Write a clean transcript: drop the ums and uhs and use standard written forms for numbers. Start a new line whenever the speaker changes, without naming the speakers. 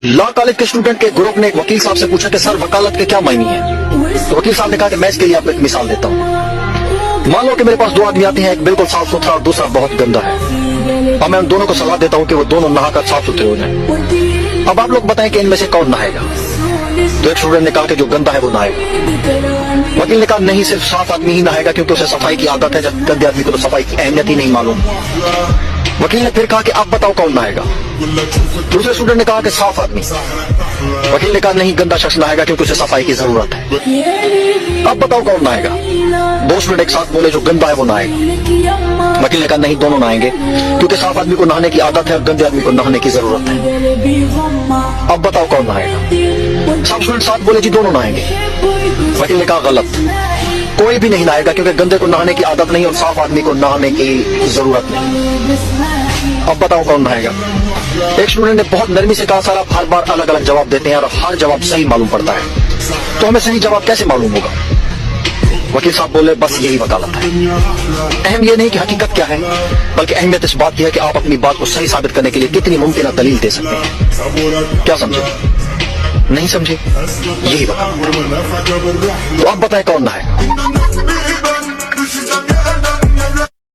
Law college के student के group ने एक वकील साहब से पूछा कि सर वकालत के क्या मायने हैं। तो वकील साहब ने कहा कि मैं इसके लिए आपको एक मिसाल देता हूँ। मान लो कि मेरे पास दो आदमी आते हैं, एक बिल्कुल साफ सुथरा और दूसरा बहुत गंदा है, और मैं उन दोनों को सलाह देता हूँ कि वो दोनों नहाकर साफ सुथरे हो जाएं। अब आप लोग बताएं कि इनमें से कौन नहाएगा। तो एक स्टूडेंट ने कहा कि जो गंदा है वो नहाएगा। वकील ने कहा नहीं, सिर्फ साफ आदमी ही नहाएगा क्योंकि उसे सफाई की आदत है, जब गंदे आदमी को तो सफाई की अहमियत ही नहीं मालूम। वकील ने फिर कहा कि आप बताओ कौन नहाएगा। दूसरे स्टूडेंट ने कहा कि साफ आदमी। वकील ने कहा नहीं, गंदा शख्स नहाएगा क्योंकि उसे सफाई की जरूरत है। अब बताओ कौन नहाएगा। दो स्टूडेंट एक साथ बोले जो गंदा है वो नहाएगा। वकील ने कहा नहीं, दोनों नहाएंगे क्योंकि साफ आदमी को नहाने की आदत है और गंदे आदमी को नहाने की जरूरत है। अब बताओ कौन नहाएगा। सब स्टूडेंट साथ बोले जी दोनों नहाएंगे। वकील ने कहा गलत, कोई भी नहीं नहाएगा क्योंकि गंदे को नहाने की आदत नहीं और साफ आदमी को नहाने की जरूरत नहीं। अब बताओ कौन नहाएगा। एक स्टूडेंट ने बहुत नरमी से कहा सर आप हर बार अलग अलग जवाब देते हैं और हर जवाब सही मालूम पड़ता है, तो हमें सही जवाब कैसे मालूम होगा। वकील साहब बोले बस यही वकालत है। अहम ये नहीं कि हकीकत क्या है, बल्कि अहमियत इस बात की है कि आप अपनी बात को सही साबित करने के लिए कितनी मुमकिन दलील दे सकते हैं। क्या समझे? नहीं समझे? यही वकालत। तो अब बताएं कौन नहाएगा।